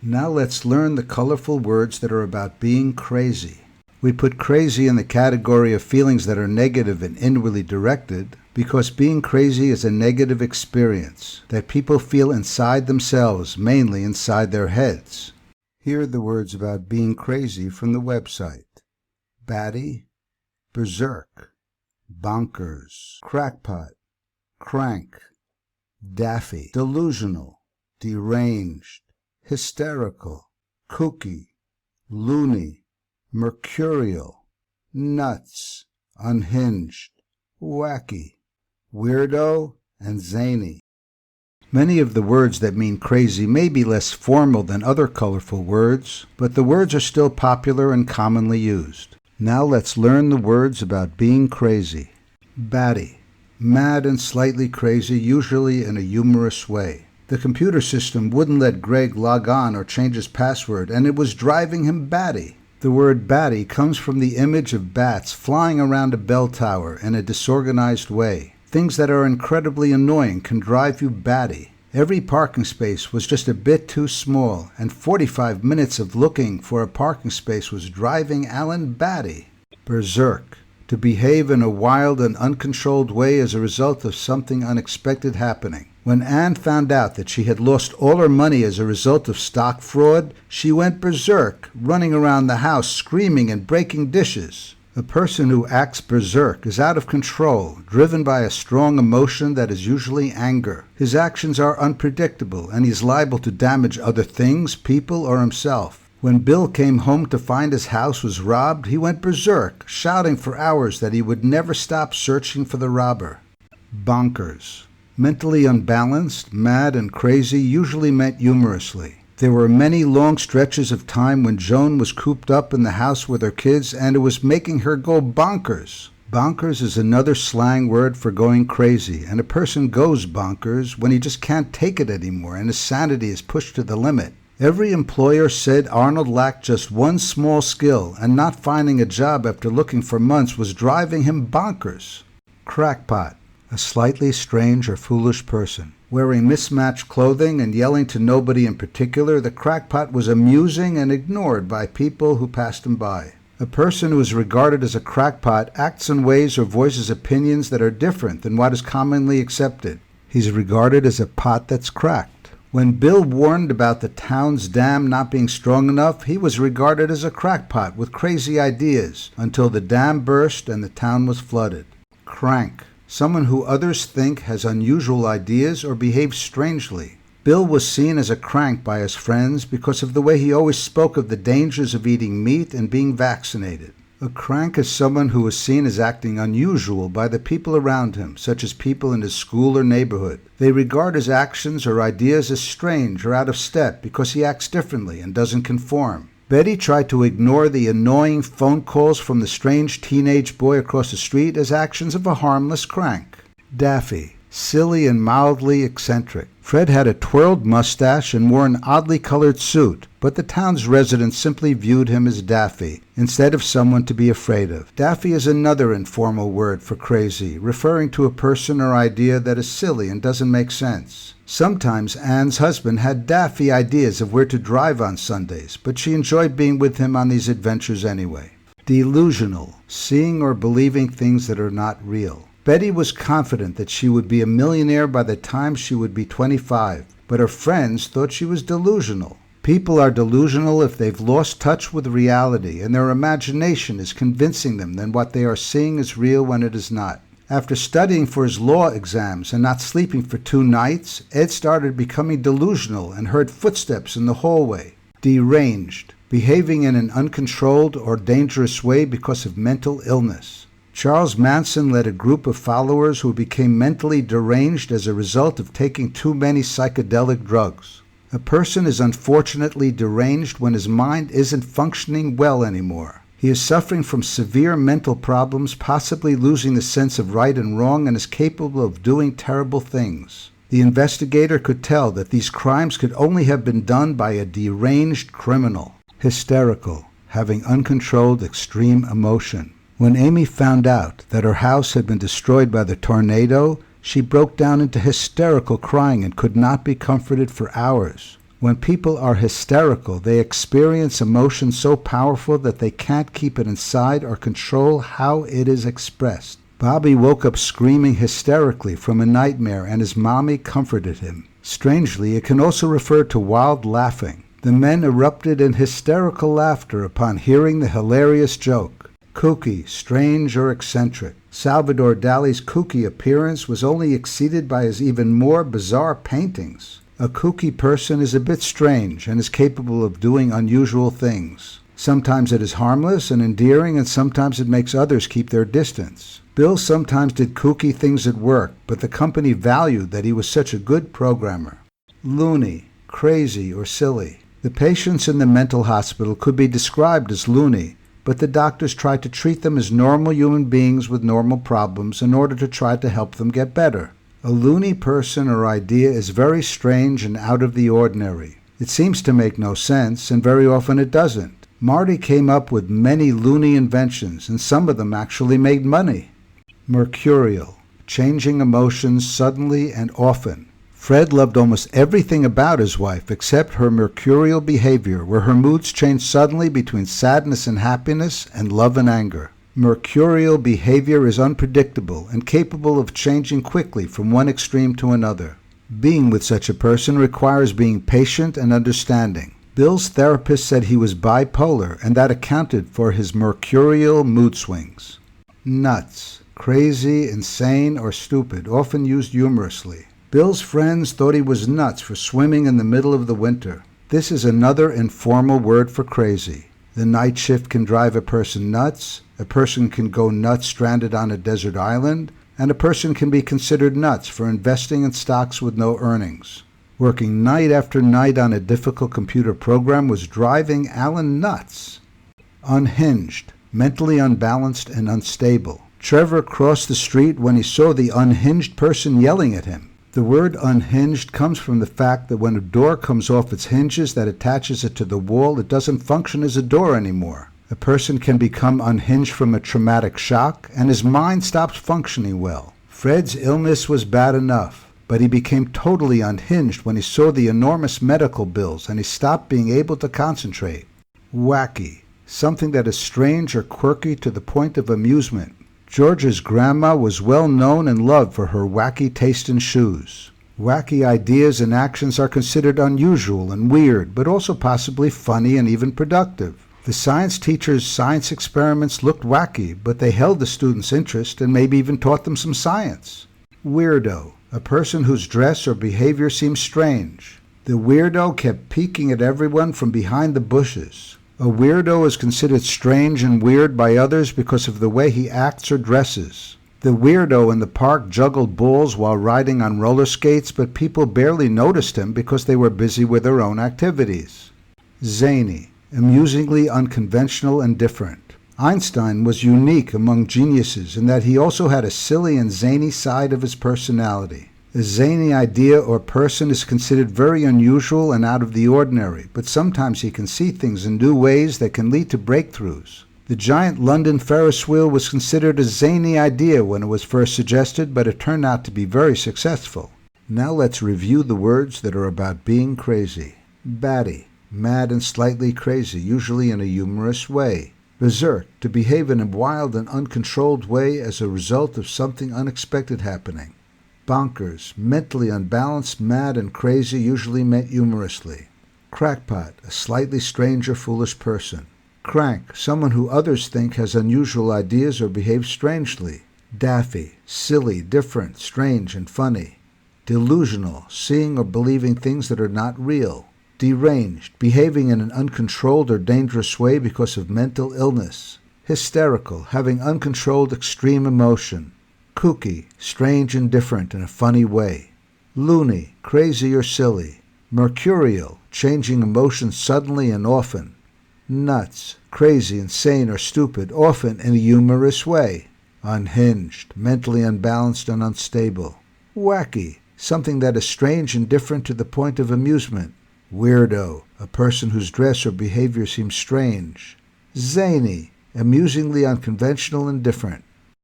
Now let's learn the colorful words that are about being crazy. We put crazy in the category of feelings that are negative and inwardly directed because being crazy is a negative experience that people feel inside themselves, mainly inside their heads. Here are the words about being crazy from the website. Batty, berserk, bonkers, crackpot, crank, daffy, delusional, deranged, hysterical, kooky, loony, mercurial, nuts, unhinged, wacky, weirdo, and zany. Many of the words that mean crazy may be less formal than other colorful words, but the words are still popular and commonly used. Now let's learn the words about being crazy. Batty, mad and slightly crazy, usually in a humorous way. The computer system wouldn't let Greg log on or change his password, and it was driving him batty. The word batty comes from the image of bats flying around a bell tower in a disorganized way. Things that are incredibly annoying can drive you batty. Every parking space was just a bit too small, and 45 minutes of looking for a parking space was driving Alan batty. Berserk, to behave in a wild and uncontrolled way as a result of something unexpected happening. When Anne found out that she had lost all her money as a result of stock fraud, she went berserk, running around the house screaming and breaking dishes. A person who acts berserk is out of control, driven by a strong emotion that is usually anger. His actions are unpredictable, and he's liable to damage other things, people, or himself. When Bill came home to find his house was robbed, he went berserk, shouting for hours that he would never stop searching for the robber. Bonkers. Mentally unbalanced, mad, and crazy usually meant humorously. There were many long stretches of time when Joan was cooped up in the house with her kids, and it was making her go bonkers. Bonkers is another slang word for going crazy, and a person goes bonkers when he just can't take it anymore and his sanity is pushed to the limit. Every employer said Arnold lacked just one small skill, and not finding a job after looking for months was driving him bonkers. Crackpot, a slightly strange or foolish person. Wearing mismatched clothing and yelling to nobody in particular, the crackpot was amusing and ignored by people who passed him by. A person who is regarded as a crackpot acts in ways or voices opinions that are different than what is commonly accepted. He's regarded as a pot that's cracked. When Bill warned about the town's dam not being strong enough, he was regarded as a crackpot with crazy ideas until the dam burst and the town was flooded. Crank. Someone who others think has unusual ideas or behaves strangely. Bill was seen as a crank by his friends because of the way he always spoke of the dangers of eating meat and being vaccinated. A crank is someone who is seen as acting unusual by the people around him, such as people in his school or neighborhood. They regard his actions or ideas as strange or out of step because he acts differently and doesn't conform. Betty tried to ignore the annoying phone calls from the strange teenage boy across the street as actions of a harmless crank. Daffy, silly and mildly eccentric. Fred had a twirled mustache and wore an oddly colored suit, but the town's residents simply viewed him as daffy, instead of someone to be afraid of. Daffy is another informal word for crazy, referring to a person or idea that is silly and doesn't make sense. Sometimes Anne's husband had daffy ideas of where to drive on Sundays, but she enjoyed being with him on these adventures anyway. Delusional, seeing or believing things that are not real. Betty was confident that she would be a millionaire by the time she would be 25, but her friends thought she was delusional. People are delusional if they've lost touch with reality and their imagination is convincing them that what they are seeing is real when it is not. After studying for his law exams and not sleeping for 2 nights, Ed started becoming delusional and heard footsteps in the hallway. Deranged, behaving in an uncontrolled or dangerous way because of mental illness. Charles Manson led a group of followers who became mentally deranged as a result of taking too many psychedelic drugs. A person is unfortunately deranged when his mind isn't functioning well anymore. He is suffering from severe mental problems, possibly losing the sense of right and wrong, and is capable of doing terrible things. The investigator could tell that these crimes could only have been done by a deranged criminal. Hysterical, having uncontrolled extreme emotion. When Amy found out that her house had been destroyed by the tornado, she broke down into hysterical crying and could not be comforted for hours. When people are hysterical, they experience emotion so powerful that they can't keep it inside or control how it is expressed. Bobby woke up screaming hysterically from a nightmare, and his mommy comforted him. Strangely, it can also refer to wild laughing. The men erupted in hysterical laughter upon hearing the hilarious joke. Kooky, strange, or eccentric. Salvador Dali's kooky appearance was only exceeded by his even more bizarre paintings. A kooky person is a bit strange and is capable of doing unusual things. Sometimes it is harmless and endearing, and sometimes it makes others keep their distance. Bill sometimes did kooky things at work, but the company valued that he was such a good programmer. Loony, crazy, or silly. The patients in the mental hospital could be described as loony, but the doctors tried to treat them as normal human beings with normal problems in order to try to help them get better. A loony person or idea is very strange and out of the ordinary. It seems to make no sense, and very often it doesn't. Marty came up with many loony inventions, and some of them actually made money. Mercurial, changing emotions suddenly and often. Fred loved almost everything about his wife except her mercurial behavior, where her moods changed suddenly between sadness and happiness and love and anger. Mercurial behavior is unpredictable and capable of changing quickly from one extreme to another. Being with such a person requires being patient and understanding. Bill's therapist said he was bipolar, and that accounted for his mercurial mood swings. Nuts, crazy, insane, or stupid, often used humorously. Bill's friends thought he was nuts for swimming in the middle of the winter. This is another informal word for crazy. The night shift can drive a person nuts, a person can go nuts stranded on a desert island, and a person can be considered nuts for investing in stocks with no earnings. Working night after night on a difficult computer program was driving Alan nuts. Unhinged, mentally unbalanced and unstable. Trevor crossed the street when he saw the unhinged person yelling at him. The word unhinged comes from the fact that when a door comes off its hinges that attaches it to the wall, it doesn't function as a door anymore. A person can become unhinged from a traumatic shock, and his mind stops functioning well. Fred's illness was bad enough, but he became totally unhinged when he saw the enormous medical bills, and he stopped being able to concentrate. Wacky, something that is strange or quirky to the point of amusement. George's grandma was well known and loved for her wacky taste in shoes. Wacky ideas and actions are considered unusual and weird, but also possibly funny and even productive. The science teacher's science experiments looked wacky, but they held the students' interest and maybe even taught them some science. Weirdo, a person whose dress or behavior seems strange. The weirdo kept peeking at everyone from behind the bushes. A weirdo is considered strange and weird by others because of the way he acts or dresses. The weirdo in the park juggled balls while riding on roller skates, but people barely noticed him because they were busy with their own activities. Zany, amusingly unconventional and different. Einstein was unique among geniuses in that he also had a silly and zany side of his personality. A zany idea or person is considered very unusual and out of the ordinary, but sometimes he can see things in new ways that can lead to breakthroughs. The giant London Ferris wheel was considered a zany idea when it was first suggested, but it turned out to be very successful. Now let's review the words that are about being crazy. Batty, mad and slightly crazy, usually in a humorous way. Berserk, to behave in a wild and uncontrolled way as a result of something unexpected happening. Bonkers, mentally unbalanced, mad, and crazy, usually meant humorously. Crackpot, a slightly strange or foolish person. Crank, someone who others think has unusual ideas or behaves strangely. Daffy, silly, different, strange, and funny. Delusional, seeing or believing things that are not real. Deranged, behaving in an uncontrolled or dangerous way because of mental illness. Hysterical, having uncontrolled extreme emotion. Kooky, strange and different in a funny way. Loony, crazy or silly. Mercurial, changing emotions suddenly and often. Nuts, crazy, insane, or stupid, often in a humorous way. Unhinged, mentally unbalanced and unstable. Wacky, something that is strange and different to the point of amusement. Weirdo, a person whose dress or behavior seems strange. Zany, amusingly unconventional and different.